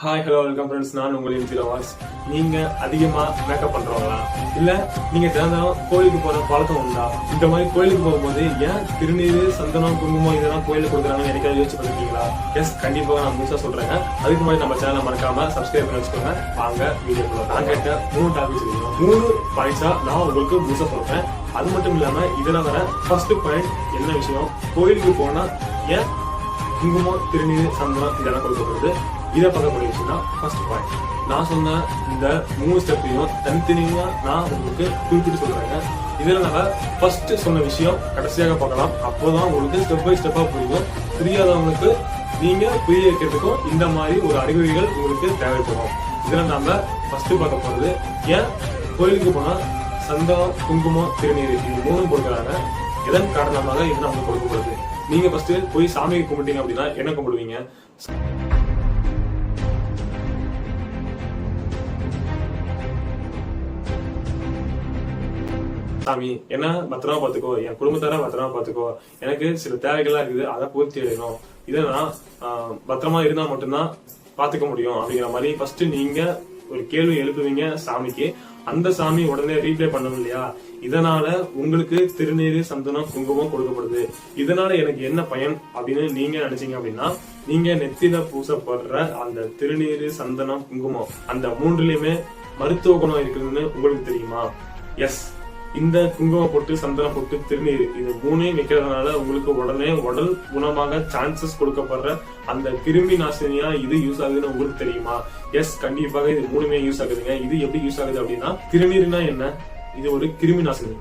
Hi hello welcome friends, நான் உங்களின் ஜெரோவாட்ஸ். நீங்க அதிகமா மேக்கப் பண்றவங்களா, இல்ல நீங்க தினந்தனம் கோயிலுக்கு போற பழக்கம் உண்டா? இந்த மாதிரி கோயிலுக்கு போகும்போது ஏன் திருநீர், சந்தனம், குங்குமம் இதெல்லாம் கோயிலுக்கு கொடுக்குறாங்கன்னு எனக்காவது யோசிச்சு பண்ணிருக்கீங்களா? எஸ், கண்டிப்பா நான் முழுசா சொல்றேன். அதுக்கு முன்னாடி நம்ம சேனலை மறக்காம சப்ஸ்கிரைப் பண்ணி வச்சுக்கோங்க. வாங்க வீடியோக்குள்ள. நான் கேட்ட 3 டாபிக்ஸ் இருக்கணும். 3 பாயிண்ட்ஸா நான் உங்களுக்கு முழுசா சொல்றேன். அது மட்டும் இல்லாம இதுல வர ஃபர்ஸ்ட் பாயிண்ட் என்ன விஷயம், கோயிலுக்கு போனா ஏன் குங்குமம், திருநீர், சந்தனம் இதெல்லாம் கொடுக்கப்படுது, இதை பார்க்கக்கூடிய விஷயம் தான் ஃபர்ஸ்ட் பாயிண்ட். நான் சொன்ன இந்த 3 ஸ்டெப்பையும் தனித்தனியா நான் உங்களுக்கு குறிப்பிட்டு சொல்றேங்க. இதுல நம்ம ஃபர்ஸ்ட் சொன்ன விஷயம் கடைசியாக பார்க்கலாம். அப்போதான் உங்களுக்கு ஸ்டெப் பை ஸ்டெப்பா புரியும். புரியாதவங்களுக்கு நீங்க புரிய வைக்கிறதுக்கும் இந்த மாதிரி ஒரு அறிகுறிகள் உங்களுக்கு தேவைப்படும். இதுல நம்ம ஃபர்ஸ்ட் பார்க்க போறது, ஏன் கோயிலுக்கு போனா சந்தனம், குங்குமம், திருநீர் இது 3 கொடுக்குறாங்க, எதன் காரணமாக இது நமக்கு கொடுக்கப்படுது. நீங்க ஃபர்ஸ்ட் போய் சாமியை கும்பிட்டீங்க அப்படின்னா என்ன கும்பிடுவீங்க? சாமி என்ன பத்திரமா பாத்துக்கோ, என் குடும்பத்தார பத்திரமா பாத்துக்கோ, எனக்கு சில தேவைகள்லாம் இருக்குது, அதை பூர்த்தி அடையணும், இதை நான் பத்திரமா இருந்தா மட்டும்தான் பாத்துக்க முடியும் அப்படிங்கிற மாதிரி ஃபர்ஸ்ட் நீங்க ஒரு கேள்வி எழுப்புவீங்க சாமிக்கு. அந்த சாமி உடனே ரீப்ளை பண்ணணும் இல்லையா? இதனால உங்களுக்கு திருநீர், சந்தனம், குங்குமம் கொடுக்கப்படுது. இதனால எனக்கு என்ன பயன் அப்படின்னு நீங்க நினைச்சீங்க அப்படின்னா, நீங்க நெத்தில பூசப்படுற அந்த திருநீர், சந்தனம், குங்குமம் அந்த 3லயுமே மருத்துவ குணம் இருக்குதுன்னு உங்களுக்கு தெரியுமா? எஸ், இந்த குங்குமம் போட்டு, சந்தனம் போட்டு, திருநீர் இது 3 வைக்கிறதுனால உங்களுக்கு உடனே உடல் குணமாக சான்சஸ் கொடுக்கப்படுற அந்த கிருமி நாசினியா இது யூஸ் ஆகுதுன்னு உங்களுக்கு தெரியுமா? எஸ், கண்டிப்பாக இது 3மே யூஸ் ஆகுதுங்க. இது எப்படி யூஸ் ஆகுது அப்படின்னா, திருநீர்னா என்ன? இது ஒரு கிருமி நாசினி.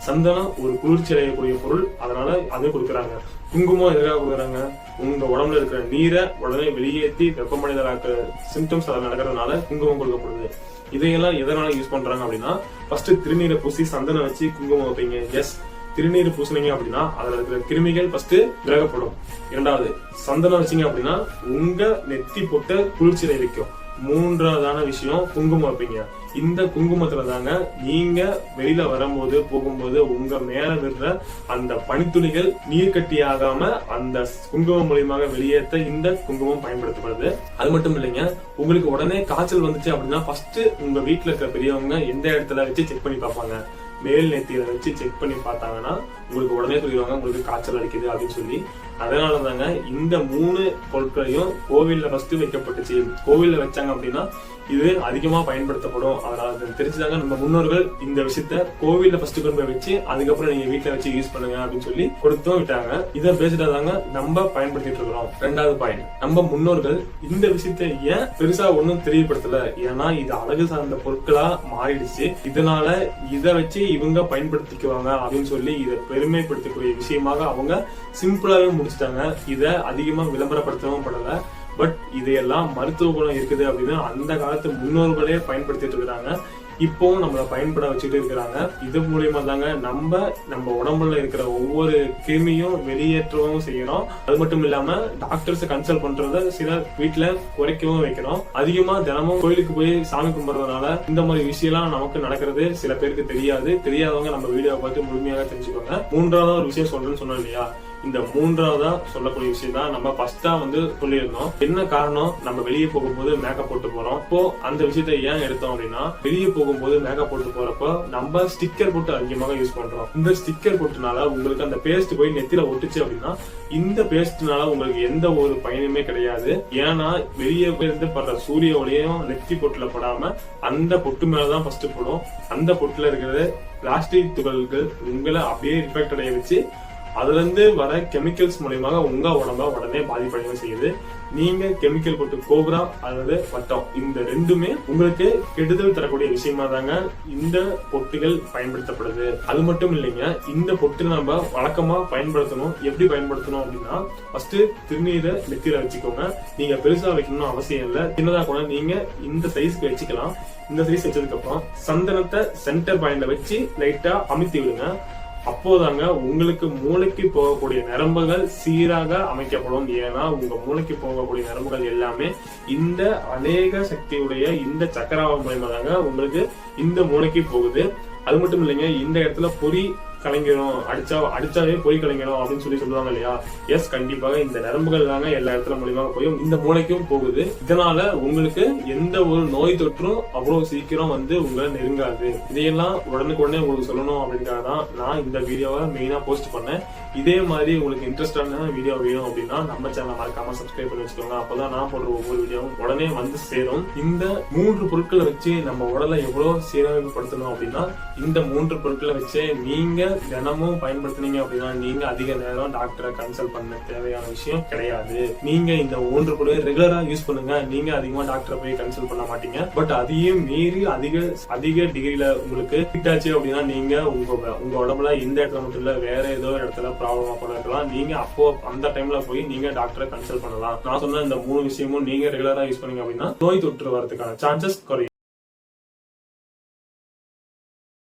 சந்தனம் ஒரு குளிர்ச்சி அடையக்கூடிய பொருள், அதனால அது கொடுக்குறாங்க. குங்குமம் எதுக்காக கொடுக்குறாங்க? உங்க உடம்புல இருக்கிற நீரை உடனே வெளியேற்றி வெப்பமடைதலாக்க சிம்டம்ஸ் அதை நடக்கிறதுனால குங்குமம் கொடுக்கப்படுது. இதையெல்லாம் எதனால யூஸ் பண்றாங்க அப்படின்னா, ஃபர்ஸ்ட் திருநீரை பூசி சந்தனம் வச்சு குங்குமம் வைப்பீங்க. எஸ், திருநீர் பூசினீங்க அப்படின்னா அதுல இருக்கிற கிருமிகள் ஃபர்ஸ்ட் விலகப்படும். 2வது, சந்தனம் வச்சீங்க அப்படின்னா உங்க நெத்தி போட்ட குளிர்ச்சியை வைக்கும். 3வதான விஷயம், குங்குமம் வைப்பீங்க. இந்த குங்குமத்துல தாங்க நீங்க வெளியில வரும்போது போகும்போது உங்க மேல விடுற அந்த பனித்துளிகள் நீர் கட்டி ஆகாம அந்த குங்குமம் மூலியமாக வெளியேற்ற இந்த குங்குமம் பயன்படுத்தப்படுது. அது மட்டும் இல்லைங்க, உங்களுக்கு உடனே காய்ச்சல் வந்துச்சு அப்படின்னா ஃபர்ஸ்ட் உங்க வீட்டுல இருக்கிற பெரியவங்க எந்த இடத்துல வச்சு செக் பண்ணி பார்ப்பாங்க. மேல் நெத்தியில வச்சு செக் பண்ணி பார்த்தாங்கன்னா உங்களுக்கு உடனே சொல்லிடுவாங்க உங்களுக்கு காய்ச்சல் அடிக்குது அப்படின்னு சொல்லி. அதனால தாங்க இந்த 3 பொருட்களையும் கோவில்ல ஃபர்ஸ்ட் வைக்கப்பட்டுச்சு. கோவில்ல வச்சாங்க அப்படின்னா இது அதிகமா பயன்படுத்தப்படும். அதனால தெரிஞ்சுதாங்க நம்ம முன்னோர்கள் இந்த விஷயத்த கோவில்ல ஃபர்ஸ்ட் கொண்டு போய் வச்சு அதுக்கப்புறம் நீங்க வீட்டுல வச்சு யூஸ் பண்ணுங்க அப்படின்னு சொல்லி கொடுத்தும் விட்டாங்க. இதை பேசிட்டாதாங்க நம்ம பயன்படுத்திட்டு இருக்கிறோம். 2வது பாயிண்ட், நம்ம முன்னோர்கள் இந்த விஷயத்த ஏன் பெருசா ஒன்னும் தெரியப்படுத்தல? ஏன்னா இது அழகு சார்ந்த பொருட்களா மாறிடுச்சு. இதனால இதை வச்சு இவங்க பயன்படுத்திக்குவாங்க அப்படின்னு சொல்லி இதை பெருமைப்படுத்தக்கூடிய விஷயமாக அவங்க சிம்பிளாவே முடிச்சுட்டாங்க. இதை அதிகமா விளம்பரப்படுத்தவும் படல. பட் இதையெல்லாம் மருத்துவ குணம் இருக்குது அப்படின்னு அந்த காலத்து முன்னோர்களே பயன்படுத்திட்டு இருக்கிறாங்க. இப்பவும் நம்மள பயன்பட வச்சுட்டு இருக்கிறாங்க. இது மூலியமா தாங்க நம்ம உடம்புல இருக்கிற ஒவ்வொரு கிருமியும் வெளியேற்றவும் செய்யறோம். அது மட்டும் இல்லாம டாக்டர்ஸ் கன்சல்ட் பண்றத சில வீட்டுல குறைக்கவும் வைக்கிறோம். அதிகமா தினமும் கோயிலுக்கு போய் சாமி கும்பிடுறதுனால இந்த மாதிரி விஷயம் நமக்கு நடக்கிறது சில பேருக்கு தெரியாது. தெரியாதவங்க நம்ம வீடியோவை பார்த்து முழுமையாக தெரிஞ்சுக்கோங்க. 3வது ஒரு விஷயம் சொல்றேன்னு சொன்னோம் இல்லையா? இந்த 3வதா சொல்லக்கூடிய விஷயம் தான் நம்ம ஃபர்ஸ்டா சொல்லியிருந்தோம். என்ன காரணம்? நம்ம வெளியே போகும்போது மேக்கப் போட்டு போறோம். இப்போ அந்த விஷயத்த ஏன் எடுத்தோம் அப்படின்னா, வெளியே போகும்போது மேக்கப் போட்டு போறப்போ நம்ம ஸ்டிக்கர் போட்டு அதிகமாக யூஸ் பண்றோம். இந்த ஸ்டிக்கர் போட்டுனால உங்களுக்கு அந்த பேஸ்ட் போய் நெத்தில ஒட்டுச்சு அப்படின்னா இந்த பேஸ்ட்னால உங்களுக்கு எந்த ஒரு பயனுமே கிடையாது. ஏன்னா வெளியே இருந்து படுற சூரிய ஒளியும் நெத்தி பொட்டுல படாம அந்த பொட்டு மேலதான் ஃபர்ஸ்ட் போடும். அந்த பொட்டுல இருக்கிற பிளாஸ்டிக் துகள்கள் உங்களை அப்படியே ரிஃப்ளெக்ட் அடைய வச்சு அதுல இருந்து வர கெமிக்கல்ஸ் மூலமாக உங்க உடம்ப உடனே பாதிப்படைய செய்யுது. நீங்க கெமிக்கல் போட்டு கோபுரா அல்லது வட்டம் இந்த 2மே உங்களுக்கு கெடுதல் தரக்கூடிய விஷயமா தாங்க இந்த பொட்டுகள் பயன்படுத்தப்படுது. அது மட்டும் இல்லைங்க, இந்த பொட்டு நம்ம வழக்கமா பயன்படுத்தணும். எப்படி பயன்படுத்தணும் அப்படின்னா, ஃபர்ஸ்ட் திருநீரை நெத்தியில வச்சுக்கோங்க. நீங்க பெருசா வைக்கணும்னு அவசியம் இல்லை, சின்னதா கூட நீங்க இந்த சைஸ்க்கு வச்சுக்கலாம். இந்த சைஸ் வச்சதுக்கு அப்புறம் சந்தனத்தை சென்டர் பாயிண்ட்ல வச்சு லைட்டா அமுத்தி விடுங்க. அப்போதாங்க உங்களுக்கு மூளைக்கு போகக்கூடிய நரம்புகள் சீராக அமைக்கப்படும். ஏன்னா உங்க மூளைக்கு போகக்கூடிய நரம்புகள் எல்லாமே இந்த அநேக சக்தியுடைய இந்த சக்கராவ மூலமா தாங்க உங்களுக்கு இந்த மூளைக்கு போகுது. அது மட்டும் இல்லைங்க, இந்த இடத்துல பொறி கலங்கிடும், அடிச்சாவே போய் கலங்கிடும் அப்படின்னு சொல்லுவாங்க இல்லையா. எஸ், கண்டிப்பாக இந்த நரம்புகள் தாங்க எல்லா இடத்துல மூலியமாக போய் இந்த மூளைக்கும் போகுது. இதனால உங்களுக்கு எந்த ஒரு நோய் தொற்றும் அவ்வளவு சீக்கிரம் வந்து உங்களை நெருங்காது. இதையெல்லாம் உடனுக்குடனே உங்களுக்கு சொல்லணும் அப்படின்றாக தான் நான் இந்த வீடியோவை மெயினா போஸ்ட் பண்ணேன். இதே மாதிரி உங்களுக்கு இன்ட்ரெஸ்டான வீடியோ வேணும் அப்படின்னா நம்ம சேனலை மறக்காம சப்ஸ்கிரைப் பண்ணி வச்சுக்கோங்க. அப்பதான் நான் போடுற ஒவ்வொரு வீடியோவும் உடனே வந்து சேரும். இந்த 3 பொருட்களை வச்சு நம்ம உடலை எவ்வளவு சீரமைப்படுத்தணும் அப்படின்னா, இந்த 3 பொருட்களை வச்சு நீங்க தினமும் பயன்படுத்தினீங்க அப்படின்னா நீங்க அதிக நேரம் டாக்டரை கன்சல்ட் பண்ண தேவையான விஷயம் கிடையாது. நீங்க இந்த 3 பொருட்களை ரெகுலரா யூஸ் பண்ணுங்க. நீங்க அதிகமா டாக்டரை போய் கன்சல்ட் பண்ண மாட்டீங்க. பட் அதையும் மீறி அதிக டிகிரில உங்களுக்கு ஹிட் ஆச்சு அப்படின்னா நீங்க உங்க உடம்புல இந்த இடத்துல மட்டும் இல்ல வேற ஏதோ இடத்துல ப்ராப்ளமா கூட இருக்கலாம். நீங்க அப்போ அந்த டைம்ல போய் நீங்க டாக்டரை கன்சல்ட் பண்ணலாம். நான் சொன்ன இந்த 3 விஷயமும் நீங்க ரெகுலரா யூஸ் பண்ணீங்க அப்படின்னா நோய் தொற்று வரதுக்கான சான்சஸ் குறையும்.